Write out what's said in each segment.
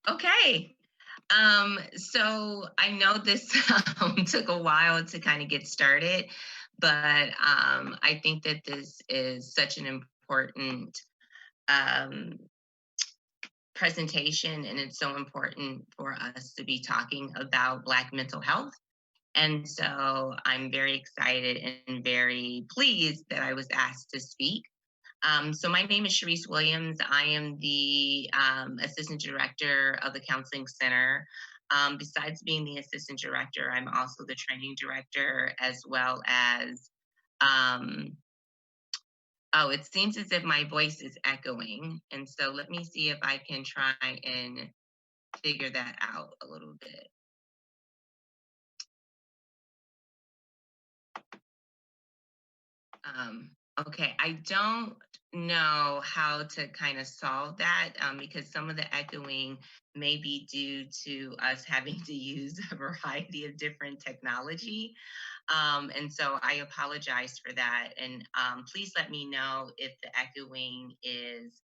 Okay. So I know this took a while to kind of get started, but I think that this is such an important um, presentation, and it's so important for us to be talking about Black mental health. And so I'm very excited and very pleased that I was asked to speak. So my name is Charisse Williams. I am the assistant director of the counseling center. Besides being the assistant director, I'm also the training director as well as. Um, oh, it seems as if my voice is echoing, and so let me see if I can try and figure that out a little bit. Okay, I don't know how to kind of solve that because some of the echoing may be due to us having to use a variety of different technology. And so I apologize for that. And please let me know if the echoing is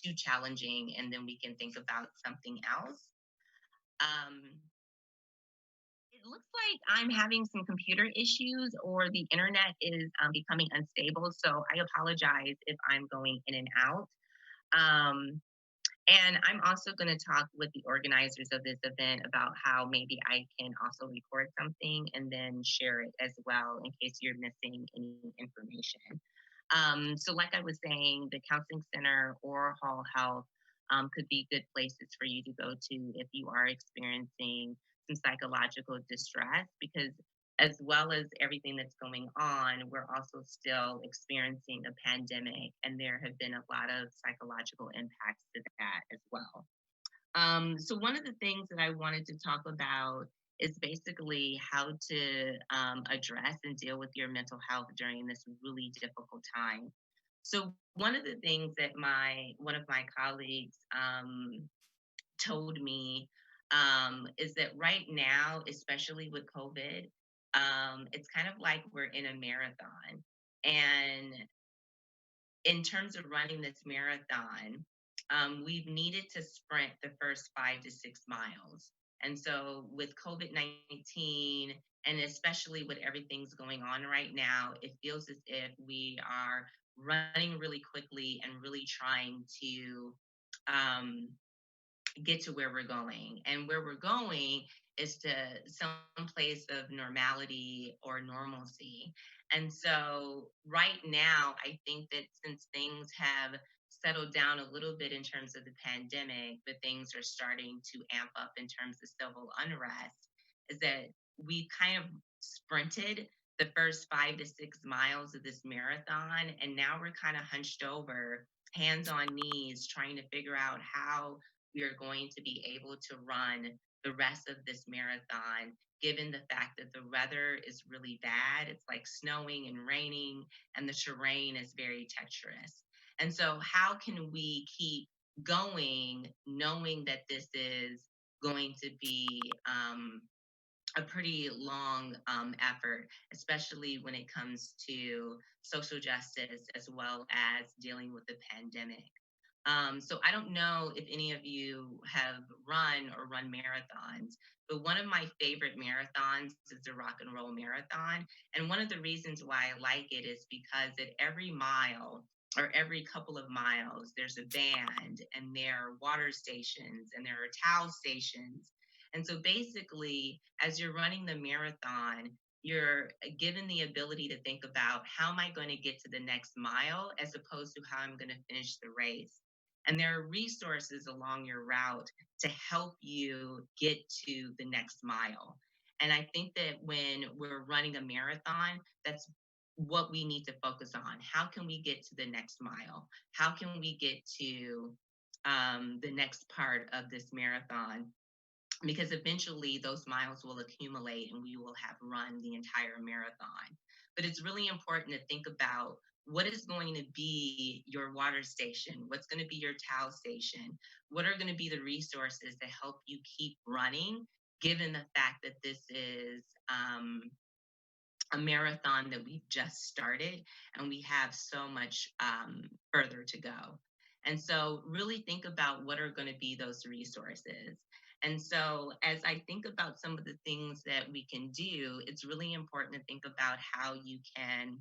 too challenging, and then we can think about something else. Um, it looks like I'm having some computer issues or the internet is becoming unstable. So I apologize if I'm going in and out. Um, and I'm also going to talk with the organizers of this event about how maybe I can also record something and then share it as well in case you're missing any information. So, like I was saying, the counseling center or hall health could be good places for you to go to if you are experiencing some psychological distress, because as well as everything that's going on, we're also still experiencing a pandemic, and there have been a lot of psychological impacts to that as well. So one of the things that I wanted to talk about is basically how to address and deal with your mental health during this really difficult time. So one of the things that my one of my colleagues told me is that right now, especially with COVID, it's kind of like we're in a marathon, and in terms of running this marathon, we've needed to sprint the first 5 to 6 miles. And so, with COVID 19, and especially with everything's going on right now, it feels as if we are running really quickly and really trying to um, get to where we're going. And where we're going is to some place of normality or normalcy. And so, right now, I think that since things have settled down a little bit in terms of the pandemic, but things are starting to amp up in terms of civil unrest, is that we kind of sprinted the first 5 to 6 miles of this marathon. And now we're kind of hunched over, hands on knees, trying to figure out how we are going to be able to run the rest of this marathon, given the fact that the weather is really bad. It's like snowing and raining, and the terrain is very treacherous. And so, how can we keep going knowing that this is going to be a pretty long effort, especially when it comes to social justice as well as dealing with the pandemic? So I don't know if any of you have run or run marathons, but one of my favorite marathons is the Rock and Roll Marathon. And one of the reasons why I like it is because at every mile or every couple of miles, there's a band and there are water stations and there are towel stations. And so basically, as you're running the marathon, you're given the ability to think about how am I going to get to the next mile as opposed to how I'm going to finish the race. And there are resources along your route to help you get to the next mile. And I think that when we're running a marathon, that's what we need to focus on. How can we get to the next mile? How can we get to the next part of this marathon? Because eventually those miles will accumulate and we will have run the entire marathon. But it's really important to think about what is going to be your water station, what's going to be your towel station, what are going to be the resources to help you keep running, given the fact that this is a marathon that we've just started and we have so much further to go. And so really think about what are going to be those resources. And so as I think about some of the things that we can do, it's really important to think about how you can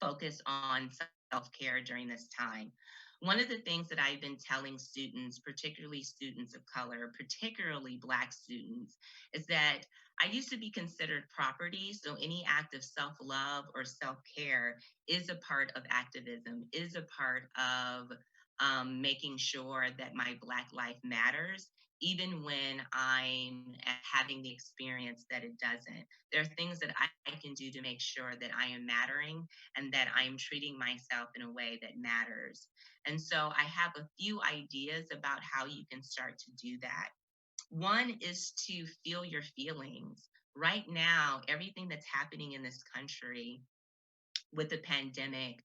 focus on self-care during this time. One of the things that I've been telling students, particularly students of color, particularly Black students, is that I used to be considered property. So any act of self-love or self-care is a part of activism, is a part of making sure that my Black life matters, even when I'm having the experience that it doesn't. There are things that I can do to make sure that I am mattering and that I'm treating myself in a way that matters. And so I have a few ideas about how you can start to do that. One is to feel your feelings. Right now, everything that's happening in this country with the pandemic,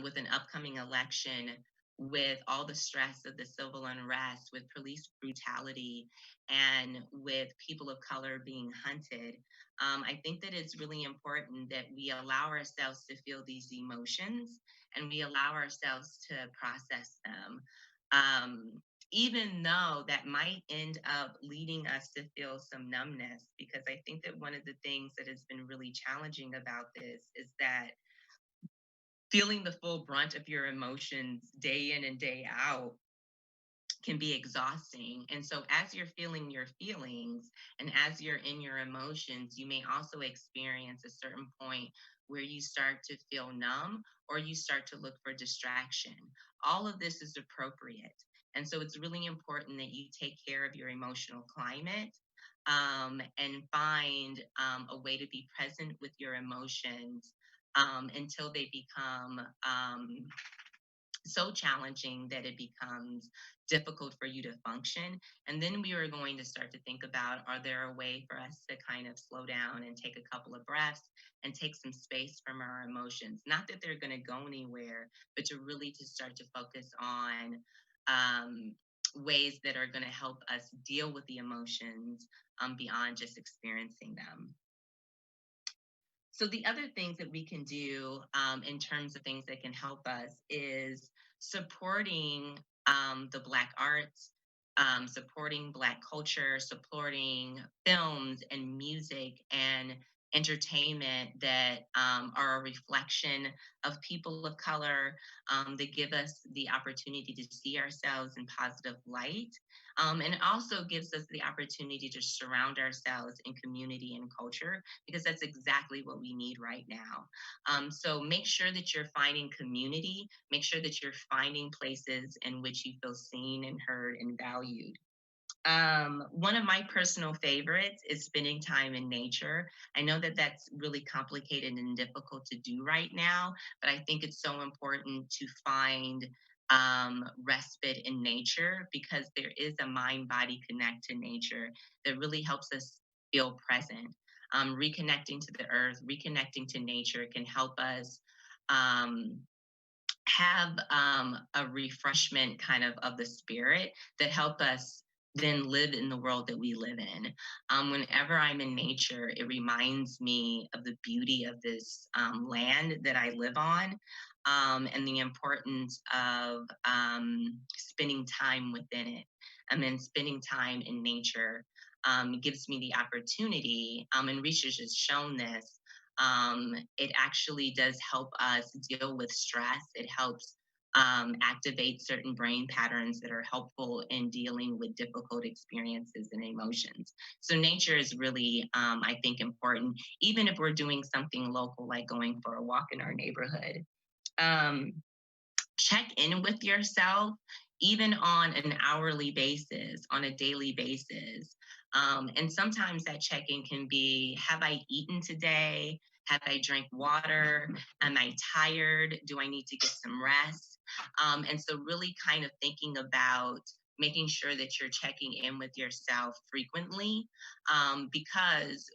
with an upcoming election, with all the stress of the civil unrest, with police brutality, and with people of color being hunted, I think that it's really important that we allow ourselves to feel these emotions and we allow ourselves to process them. Um, Even though that might end up leading us to feel some numbness, because I think that one of the things that has been really challenging about this is that feeling the full brunt of your emotions day in and day out can be exhausting. And so, as you're feeling your feelings and as you're in your emotions, you may also experience a certain point where you start to feel numb or you start to look for distraction. All of this is appropriate. And so, it's really important that you take care of your emotional climate and find a way to be present with your emotions until they become so challenging that it becomes difficult for you to function. And then we are going to start to think about, are there a way for us to kind of slow down and take a couple of breaths and take some space from our emotions? Not that they're going to go anywhere, but to really to start to focus on um, ways that are going to help us deal with the emotions beyond just experiencing them. So the other things that we can do in terms of things that can help us is supporting the Black arts, supporting Black culture, supporting films and music and entertainment that are a reflection of people of color, that give us the opportunity to see ourselves in positive light. And it also gives us the opportunity to surround ourselves in community and culture because that's exactly what we need right now. So make sure that you're finding community, make sure that you're finding places in which you feel seen and heard and valued. One of my personal favorites is spending time in nature. I know that that's really complicated and difficult to do right now, but I think it's so important to find respite in nature because there is a mind body connect to nature that really helps us feel present. Reconnecting to the earth, reconnecting to nature can help us. Um, have a refreshment kind of the spirit that help us then live in the world that we live in. Whenever I'm in nature, it reminds me of the beauty of this land that I live on, and the importance of spending time within it. And then spending time in nature gives me the opportunity, and research has shown this, it actually does help us deal with stress. It helps activate certain brain patterns that are helpful in dealing with difficult experiences and emotions. So nature is really, I think, important, even if we're doing something local, like going for a walk in our neighborhood. Um, Check in with yourself even on an hourly basis, on a daily basis. And sometimes that check-in can be, have I eaten today? Have I drank water? Am I tired? Do I need to get some rest? And so really kind of thinking about making sure that you're checking in with yourself frequently, because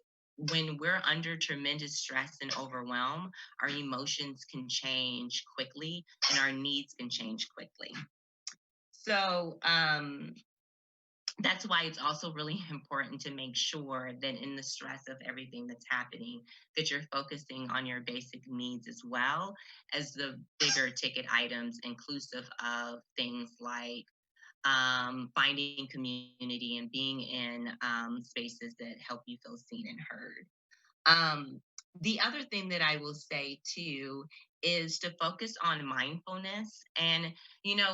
when we're under tremendous stress and overwhelm, our emotions can change quickly and our needs can change quickly. So, That's why it's also really important to make sure that in the stress of everything that's happening, that you're focusing on your basic needs as well as the bigger ticket items, inclusive of things like finding community and being in spaces that help you feel seen and heard. Um, the other thing that I will say too is to focus on mindfulness. And,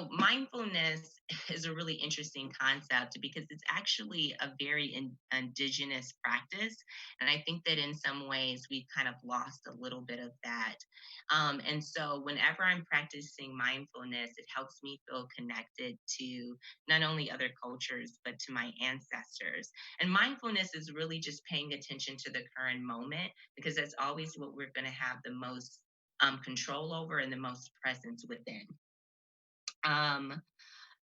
mindfulness is a really interesting concept because it's actually a very indigenous practice. And I think that in some ways we've kind of lost a little bit of that. And so whenever I'm practicing mindfulness, it helps me feel connected to not only other cultures, but to my ancestors. And mindfulness is really just paying attention to the current moment because that's always what we're going to have the most control over and the most presence within. Um,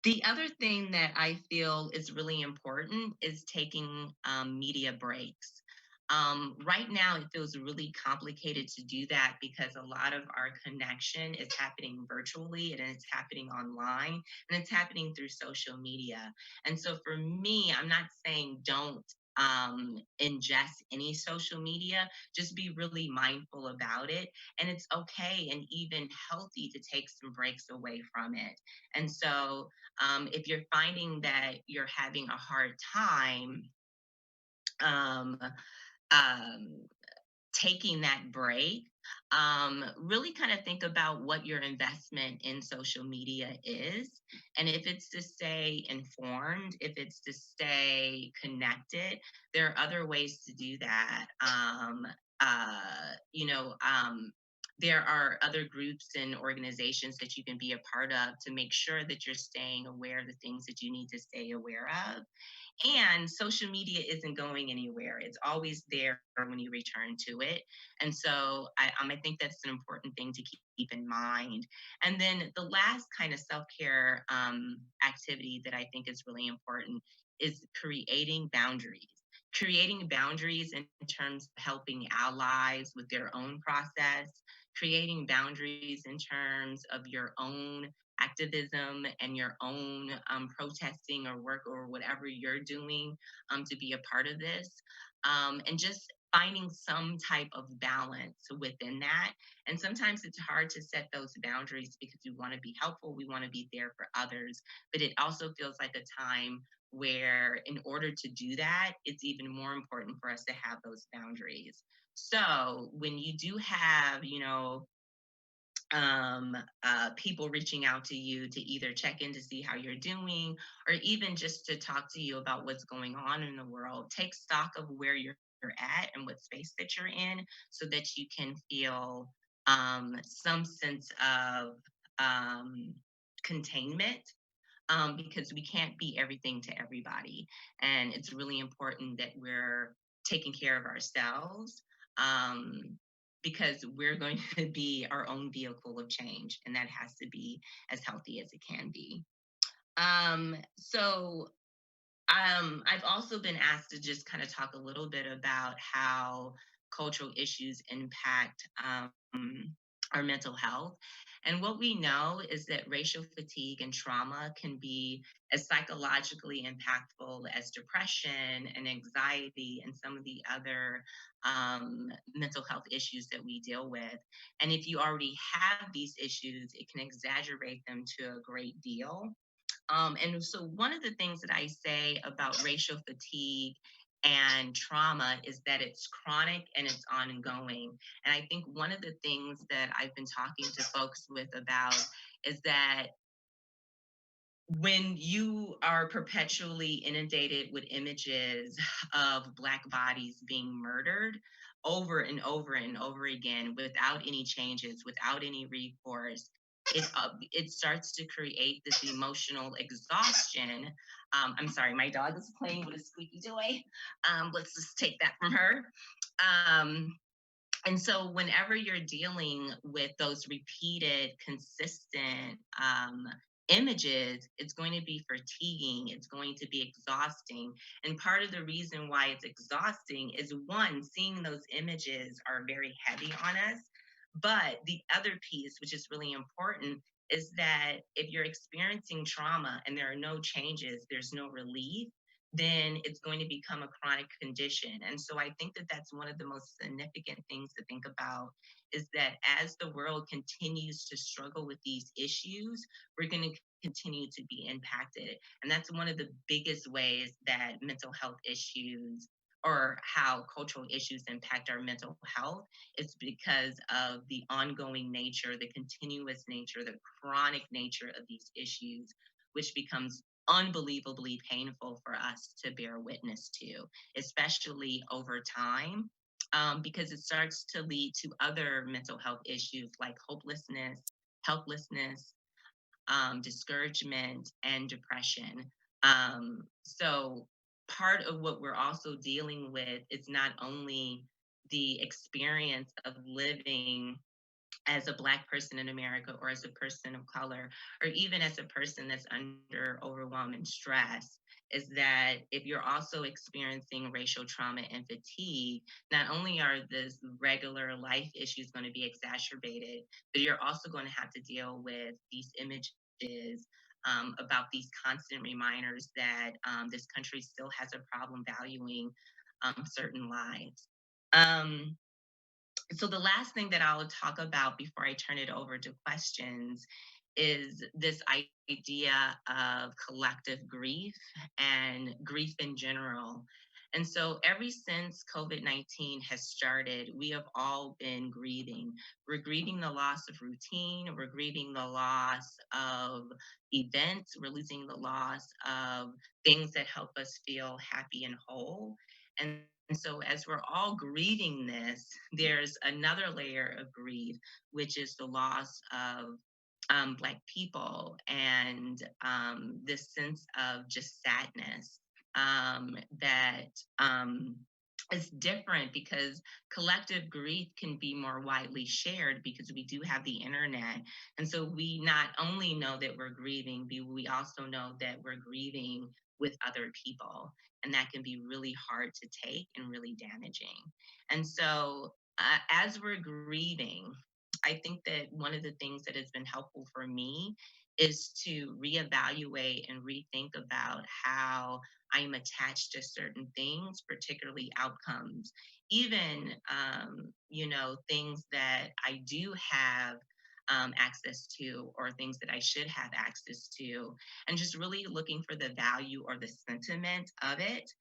the other thing that I feel is really important is taking media breaks. Right now, it feels really complicated to do that because a lot of our connection is happening virtually and it's happening online and it's happening through social media. And so for me, I'm not saying don't ingest any social media, just be really mindful about it. And it's okay and even healthy to take some breaks away from it. And so if you're finding that you're having a hard time um, um, taking that break, really kind of think about what your investment in social media is. And if it's to stay informed, if it's to stay connected, there are other ways to do that. Uh, you know, um, there are other groups and organizations that you can be a part of to make sure that you're staying aware of the things that you need to stay aware of. And social media isn't going anywhere. It's always there when you return to it. And so I think that's an important thing to keep in mind. And then the last kind of self care activity that I think is really important is creating boundaries. Creating boundaries in terms of helping allies with their own process, creating boundaries in terms of your own activism and your own protesting or work or whatever you're doing to be a part of this. And just finding some type of balance within that. And sometimes it's hard to set those boundaries because we want to be helpful, we want to be there for others. But it also feels like a time where, in order to do that, it's even more important for us to have those boundaries. So when you do have, people reaching out to you to either check in to see how you're doing or even just to talk to you about what's going on in the world. Take stock of where you're at and what space that you're in so that you can feel some sense of um, containment because we can't be everything to everybody. And it's really important that we're taking care of ourselves um, because we're going to be our own vehicle of change, and that has to be as healthy as it can be. So I've also been asked to just kind of talk a little bit about how cultural issues impact our mental health. And what we know is that racial fatigue and trauma can be as psychologically impactful as depression and anxiety and some of the other mental health issues that we deal with. And if you already have these issues, it can exaggerate them to a great deal. And so, one of the things that I say about racial fatigue and trauma is that it's chronic and it's ongoing. And I think one of the things that I've been talking to folks with about is that when you are perpetually inundated with images of Black bodies being murdered over and over and over again without any changes, without any recourse, it starts to create this emotional exhaustion. I'm sorry, my dog is playing with a squeaky toy. Let's just take that from her. Um, and so, whenever you're dealing with those repeated, consistent images, it's going to be fatiguing, it's going to be exhausting. And part of the reason why it's exhausting is one, seeing those images are very heavy on us. But the other piece, which is really important, is that if you're experiencing trauma and there are no changes, there's no relief, then it's going to become a chronic condition. And so I think that that's one of the most significant things to think about is that as the world continues to struggle with these issues, we're going to continue to be impacted. And that's one of the biggest ways that mental health issues or how cultural issues impact our mental health. It's because of the ongoing nature, the continuous nature, the chronic nature of these issues, which becomes unbelievably painful for us to bear witness to, especially over time, because it starts to lead to other mental health issues like hopelessness, helplessness, discouragement, and depression. So, part of what we're also dealing with is not only the experience of living as a Black person in America or as a person of color, or even as a person that's under overwhelm and stress, is that if you're also experiencing racial trauma and fatigue, not only are this regular life issues going to be exacerbated, but you're also going to have to deal with these images about these constant reminders that this country still has a problem valuing certain lives. Um, so the last thing that I'll talk about before I turn it over to questions is this idea of collective grief and grief in general. And so, ever since COVID 19 has started, we have all been grieving. We're grieving the loss of routine, we're grieving the loss of events, we're losing the loss of things that help us feel happy and whole. And so, as we're all grieving this, there's another layer of grief, which is the loss of Black people and this sense of just sadness that is different because collective grief can be more widely shared because we do have the internet. And so we not only know that we're grieving, but we also know that we're grieving with other people. And that can be really hard to take and really damaging. And so as we're grieving, I think that one of the things that has been helpful for me is to reevaluate and rethink about how I'm attached to certain things, particularly outcomes, even things that I do have access to or things that I should have access to, and just really looking for the value or the sentiment of it.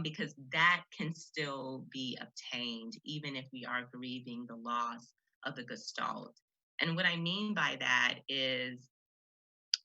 Because that can still be obtained even if we are grieving the loss of the gestalt. And what I mean by that is,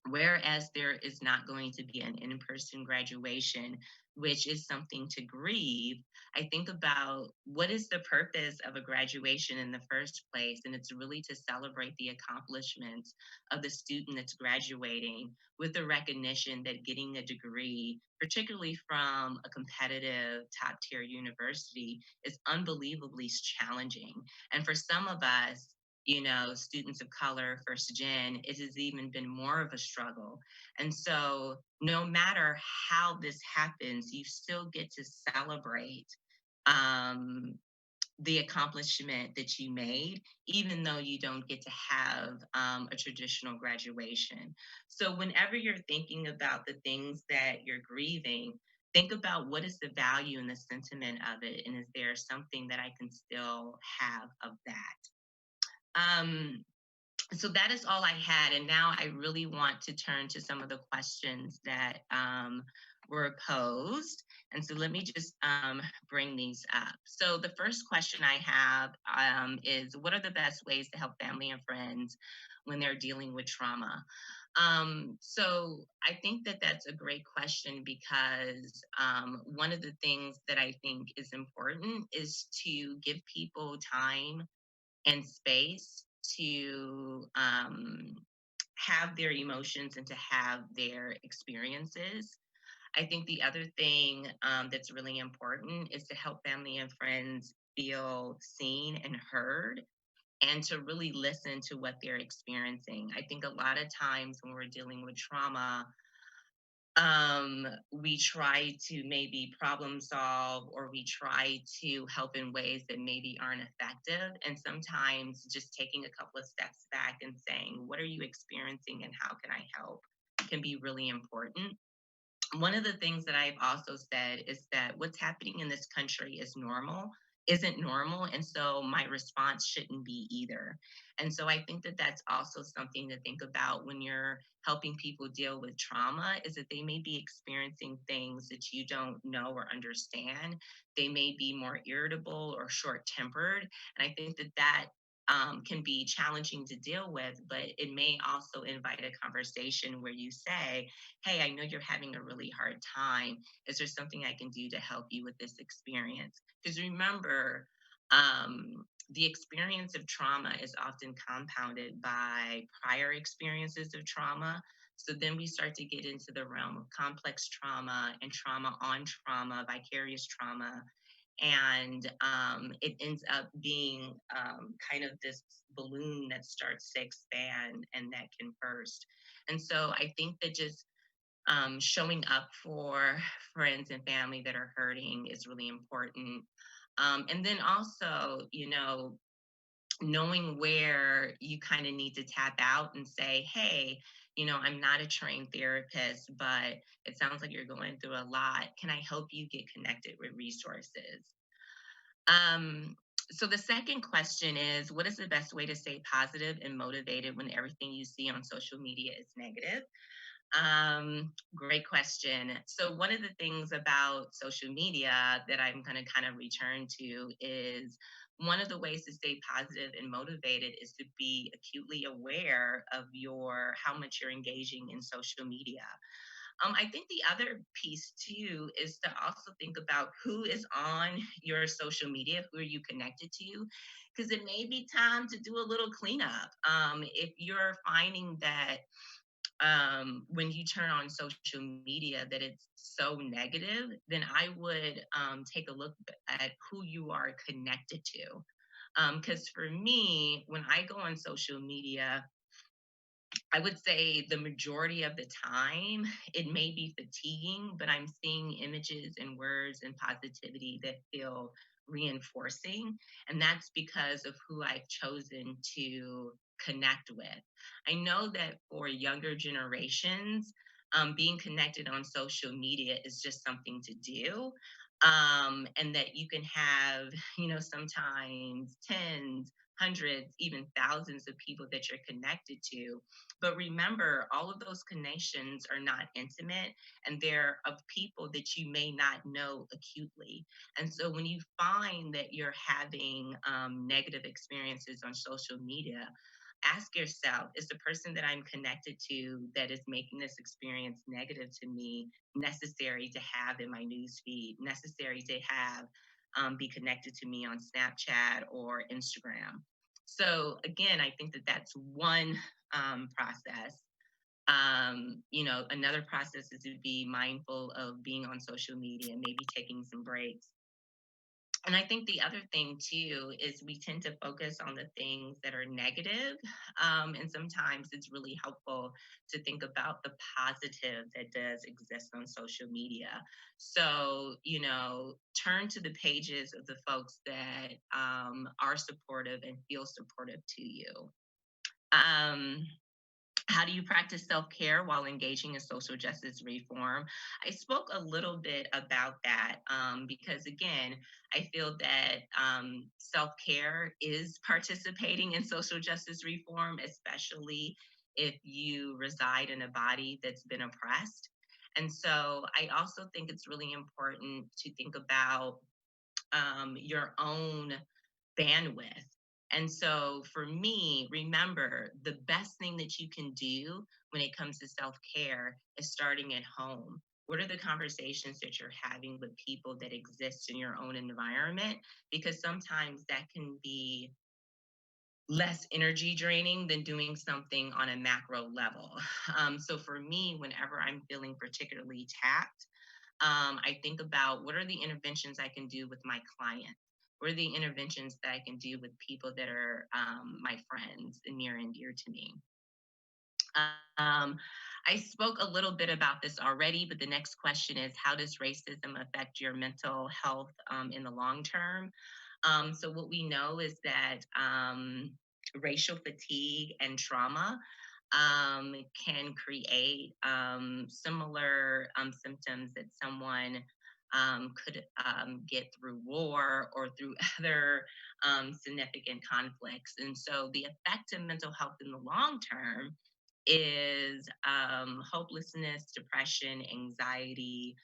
whereas there is not going to be an in person graduation, which is something to grieve, I think about what is the purpose of a graduation in the first place. And it's really to celebrate the accomplishments of the student that's graduating with the recognition that getting a degree, particularly from a competitive top tier university, is unbelievably challenging. And for some of us, students of color, first gen, it has even been more of a struggle. And so, no matter how this happens, you still get to celebrate um, the accomplishment that you made, even though you don't get to have a traditional graduation. So, whenever you're thinking about the things that you're grieving, think about what is the value and the sentiment of it, and is there something that I can still have of that? Um, so that is all I had. And now I really want to turn to some of the questions that were posed. And so let me just bring these up. So the first question I have is, what are the best ways to help family and friends when they're dealing with trauma? So I think that that's a great question because one of the things that I think is important is to give people time and space to have their emotions and to have their experiences. I think the other thing that's really important is to help family and friends feel seen and heard and to really listen to what they're experiencing. I think a lot of times when we're dealing with trauma, We try to maybe problem solve, or we try to help in ways that maybe aren't effective. And sometimes just taking a couple of steps back and saying, what are you experiencing and how can I help, can be really important. One of the things that I've also said is that what's happening in this country isn't normal, and so my response shouldn't be either. And so I think that that's also something to think about when you're helping people deal with trauma, is that they may be experiencing things that you don't know or understand. They may be more irritable or short-tempered, and I think that can be challenging to deal with, but it may also invite a conversation where you say, hey, I know you're having a really hard time. Is there something I can do to help you with this experience? Because remember, the experience of trauma is often compounded by prior experiences of trauma. So then we start to get into the realm of complex trauma and trauma on trauma, vicarious trauma. And it ends up being kind of this balloon that starts to expand and that can burst. And so I think that just showing up for friends and family that are hurting is really important. And then also, knowing where you kind of need to tap out and say, hey, I'm not a trained therapist, but it sounds like you're going through a lot. Can I help you get connected with resources? Um, so the second question is, what is the best way to stay positive and motivated when everything you see on social media is negative? Great question. So one of the things about social media that I'm going to kind of return to is one of the ways to stay positive and motivated is to be acutely aware of your how much you're engaging in social media. I think the other piece too is to also think about who is on your social media, who are you connected to, because it may be time to do a little cleanup. If you're finding that when you turn on social media that it's so negative, then I would take a look at who you are connected to. Because for me, when I go on social media, I would say the majority of the time, it may be fatiguing, but I'm seeing images and words and positivity that feel reinforcing. And that's because of who I've chosen to connect with. I know that for younger generations, being connected on social media is just something to do. And that you can have, sometimes tens, hundreds, even thousands of people that you're connected to, but remember, all of those connections are not intimate and they're of people that you may not know acutely. And so when you find that you're having negative experiences on social media, ask yourself, is the person that I'm connected to that is making this experience negative to me necessary to have in my news feed, necessary to have be connected to me on Snapchat or Instagram? So again, I think that that's one process. Another process is to be mindful of being on social media, maybe taking some breaks. And I think the other thing too is we tend to focus on the things that are negative. And sometimes it's really helpful to think about the positive that does exist on social media. So, turn to the pages of the folks that are supportive and feel supportive to you. Um, how do you practice self care while engaging in social justice reform? I spoke a little bit about that because, again, I feel that self care is participating in social justice reform, especially if you reside in a body that's been oppressed. And so I also think it's really important to think about your own bandwidth. And so for me, remember the best thing that you can do when it comes to self care is starting at home. What are the conversations that you're having with people that exist in your own environment? Because sometimes that can be less energy draining than doing something on a macro level. So for me, whenever I'm feeling particularly tapped, I think about what are the interventions I can do with my clients? What are the interventions that I can do with people that are my friends and near and dear to me? Um, I spoke a little bit about this already, but the next question is, how does racism affect your mental health in the long term? So what we know is that racial fatigue and trauma can create similar symptoms that someone could get through war or through other significant conflicts. And so the effect of mental health in the long term is hopelessness, depression, anxiety.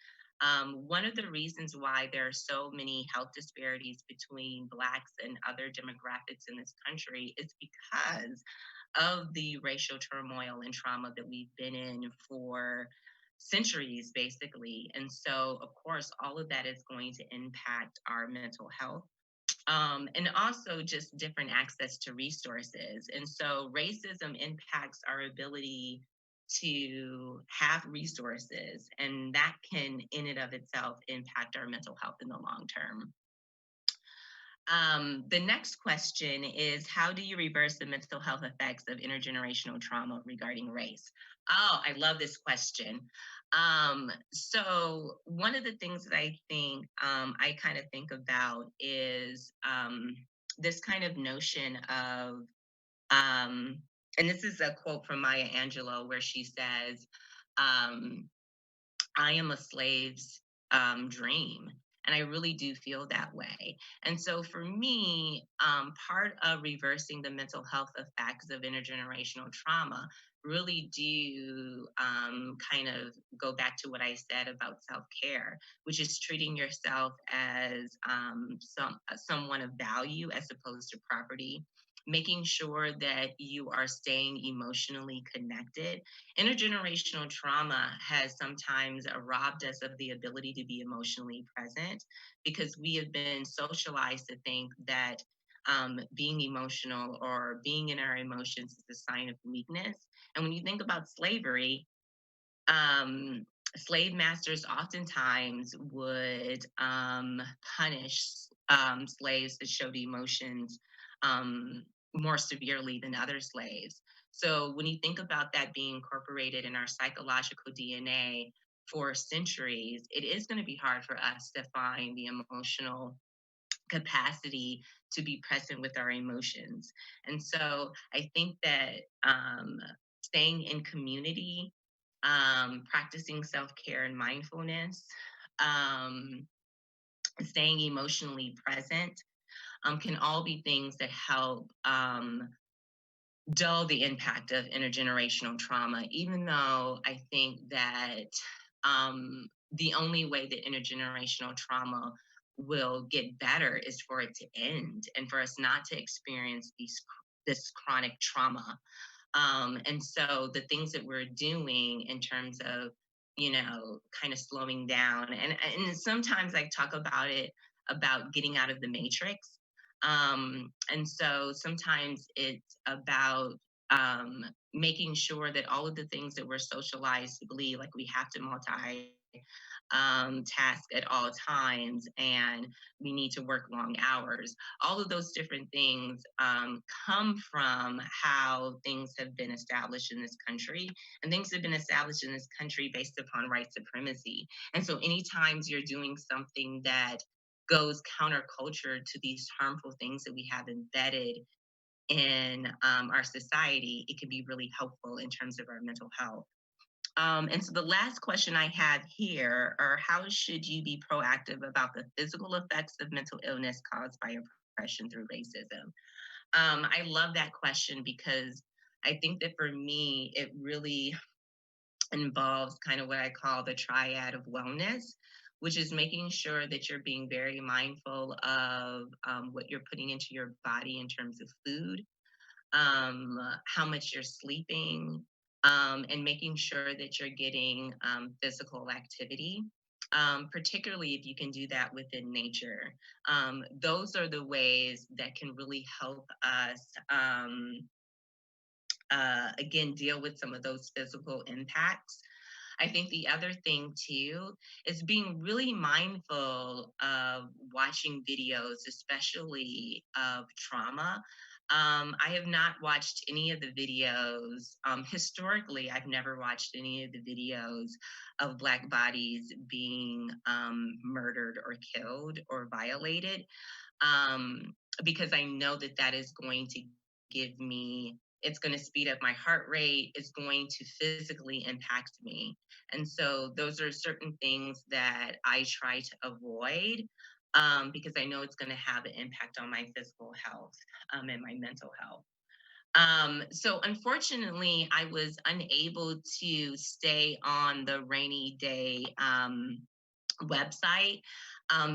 One of the reasons why there are so many health disparities between Blacks and other demographics in this country is because of the racial turmoil and trauma that we've been in for centuries, basically. And so, of course, all of that is going to impact our mental health, and also just different access to resources. And so racism impacts our ability to have resources, and that can, in and of itself, impact our mental health in the long term. The next question is, how do you reverse the mental health effects of intergenerational trauma regarding race? Oh, I love this question. So one of the things that I think I kind of think about is this kind of notion of, um, and this is a quote from Maya Angelou where she says, um, I am a slave's dream. And I really do feel that way. And so for me, part of reversing the mental health effects of intergenerational trauma really do kind of go back to what I said about self care, which is treating yourself as someone of value as opposed to property, making sure that you are staying emotionally connected. Intergenerational trauma has sometimes robbed us of the ability to be emotionally present because we have been socialized to think that being emotional or being in our emotions is a sign of weakness. And when you think about slavery, um, slave masters oftentimes would punish slaves that showed emotions um, more severely than other slaves. So when you think about that being incorporated in our psychological DNA for centuries, it is going to be hard for us to find the emotional capacity to be present with our emotions. And so I think that staying in community, practicing self care and mindfulness, um, staying emotionally present can all be things that help dull the impact of intergenerational trauma, even though I think that the only way that intergenerational trauma will get better is for it to end and for us not to experience this chronic trauma. And so the things that we're doing in terms of, kind of slowing down, and sometimes I talk about it about getting out of the matrix. And so sometimes it's about making sure that all of the things that we're socialized to believe, like we have to task at all times and we need to work long hours, all of those different things come from how things have been established in this country. And things have been established in this country based upon white supremacy. And so anytime you're doing something that goes counterculture to these harmful things that we have embedded in our society, it can be really helpful in terms of our mental health. And so the last question I have here are, how should you be proactive about the physical effects of mental illness caused by oppression through racism? I love that question because I think that for me, it really involves kind of what I call the triad of wellness, which is making sure that you're being very mindful of what you're putting into your body in terms of food, how much you're sleeping, and making sure that you're getting physical activity. Particularly if you can do that within nature. Those are the ways that can really help us, again, deal with some of those physical impacts. I think the other thing too is being really mindful of watching videos, especially of trauma. I have not watched any of the videos. Historically, I've never watched any of the videos of Black bodies being murdered or killed or violated, um, because I know that that is going to give me, it's going to speed up my heart rate, it's going to physically impact me. And so those are certain things that I try to avoid, because I know it's going to have an impact on my physical health, and my mental health. So unfortunately, I was unable to stay on the rainy day website,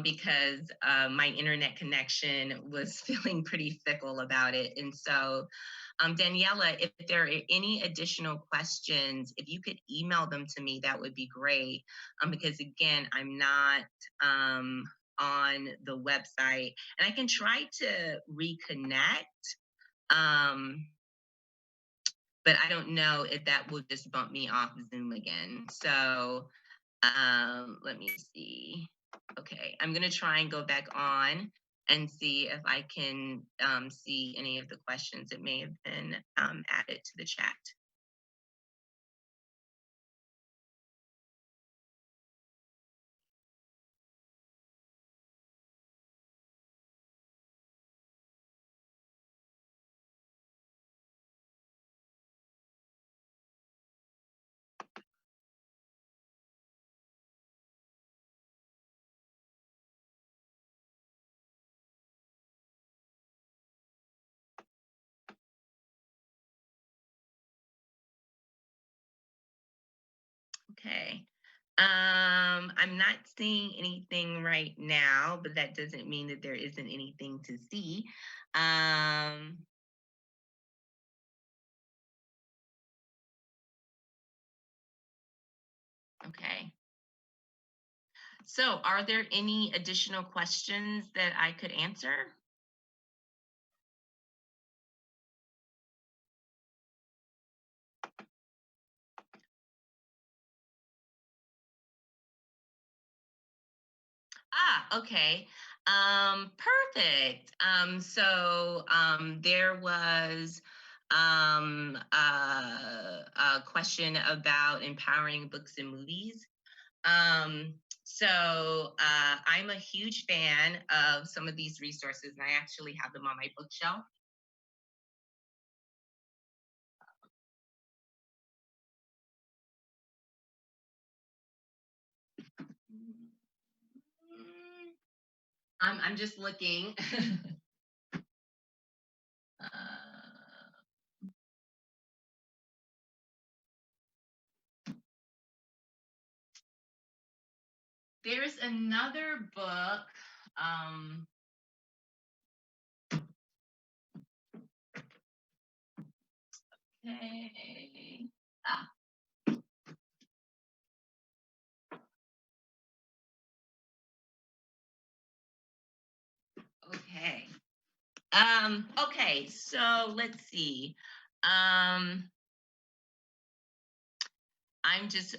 because my internet connection was feeling pretty fickle about it. And so, Daniela, if there are any additional questions, if you could email them to me, that would be great. Because again, I'm not on the website, and I can try to reconnect. Um, but I don't know if that will just bump me off Zoom again. So let me see. Okay, I'm gonna try and go back on and see if I can see any of the questions that may have been added to the chat. Okay. I'm not seeing anything right now, but that doesn't mean that there isn't anything to see. Um, okay. So, are there any additional questions that I could answer? Ah, okay. Perfect. There was a question about empowering books and movies. I'm a huge fan of some of these resources, and I actually have them on my bookshelf. I'm just looking. uh, there's another book. Um, okay. Ah, okay. Okay, so let's see. Um, I'm just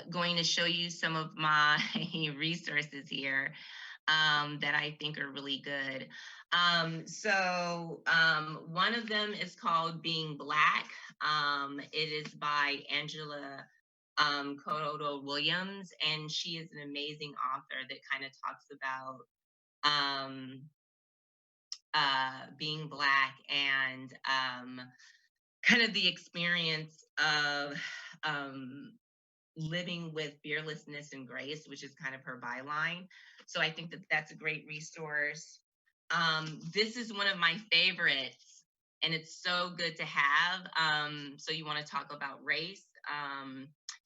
going to show you some of my resources here, that I think are really good. One of them is called Being Black. It is by Angela Kodo Williams, and she is an amazing author that kind of talks about um, being Black and kind of the experience of um, living with fearlessness and grace, which is kind of her byline. So I think that that's a great resource. This is one of my favorites, and it's so good to have. So you want to talk about race?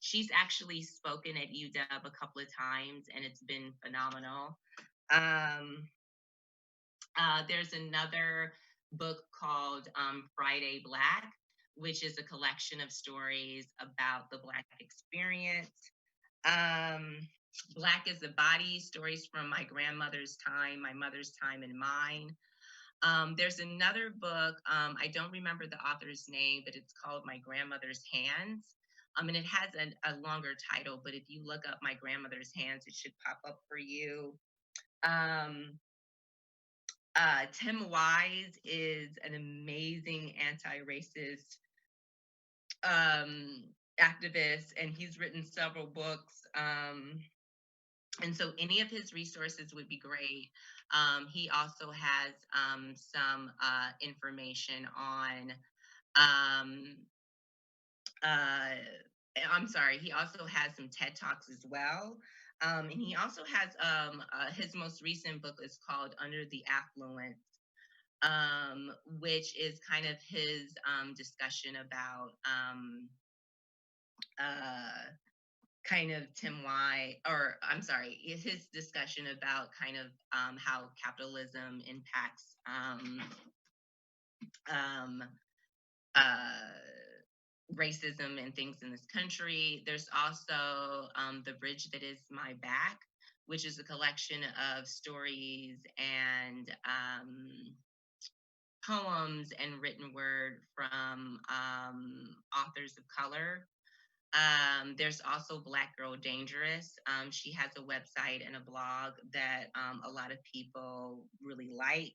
She's actually spoken at UW a couple of times, and it's been phenomenal. Um, there's another book called Friday Black, which is a collection of stories about the Black experience. Um, Black is the Body, stories from my grandmother's time, my mother's time, and mine. There's another book, I don't remember the author's name, but it's called My Grandmother's Hands. And it has a longer title, but if you look up My Grandmother's Hands, it should pop up for you. Um, Tim Wise is an amazing anti-racist um, activist, and he's written several books. And so any of his resources would be great. He also has some information on um, uh, I'm sorry, he also has some TED Talks as well. And he also has his most recent book is called Under the Affluence, which is kind of his discussion about uh, kind of Tim Y, or I'm sorry, his discussion about kind of how capitalism impacts um, uh, racism and things in this country. There's also The Bridge That Is My Back, which is a collection of stories and poems and written word from authors of color. There's also Black Girl Dangerous. She has a website and a blog that a lot of people really like.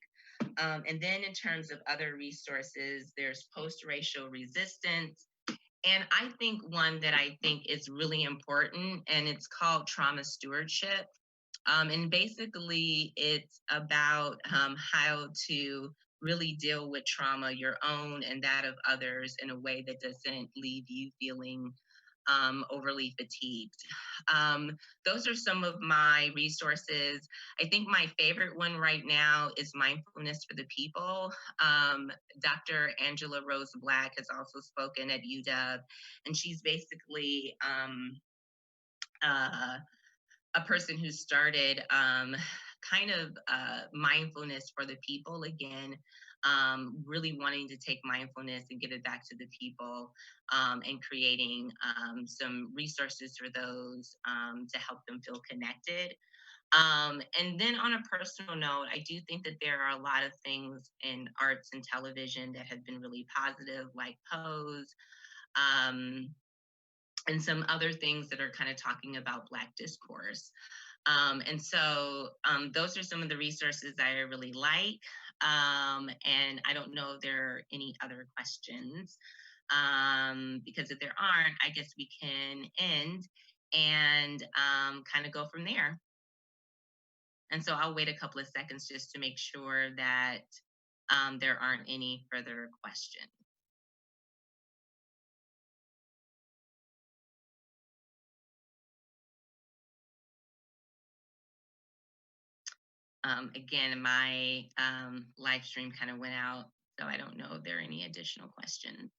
And then in terms of other resources, there's Post Racial Resistance. And I think one that I think is really important, and it's called Trauma Stewardship. And basically, it's about how to really deal with trauma, your own and that of others, in a way that doesn't leave you feeling overly fatigued. Um, those are some of my resources. I think my favorite one right now is Mindfulness for the People. Dr. Angela Rose Black has also spoken at UW, and she's basically uh, a person who started kind of mindfulness for the people again, really wanting to take mindfulness and give it back to the people, and creating some resources for those to help them feel connected. And then on a personal note, I do think that there are a lot of things in arts and television that have been really positive, like Pose. Um, and some other things that are kind of talking about Black discourse. And so those are some of the resources I really like. And I don't know if there are any other questions, because if there aren't, I guess we can end and kind of go from there. And so I'll wait a couple of seconds just to make sure that there aren't any further questions. Again, my live stream kind of went out, so I don't know if there are any additional questions.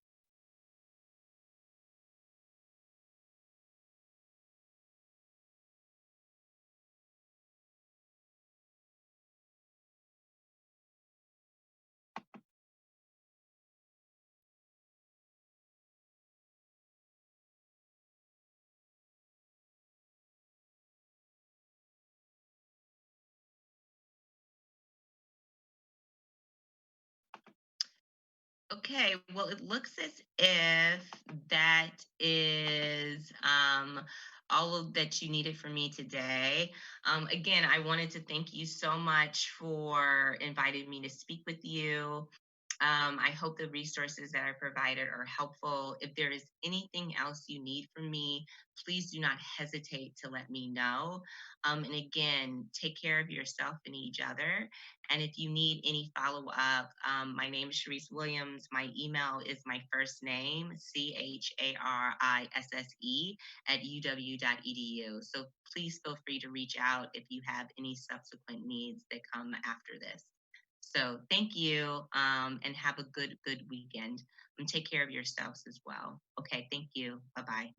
Okay, well, it looks as if that is all of that you needed from me today. Again, I wanted to thank you so much for inviting me to speak with you. I hope the resources that I provided are helpful. If there is anything else you need from me, please do not hesitate to let me know. And again, take care of yourself and each other. And if you need any follow up, my name is Charisse Williams. My email is my first name, CHARISSE, at uw.edu. So please feel free to reach out if you have any subsequent needs that come after this. So thank you, and have a good weekend. And take care of yourselves as well. Okay, thank you. Bye bye.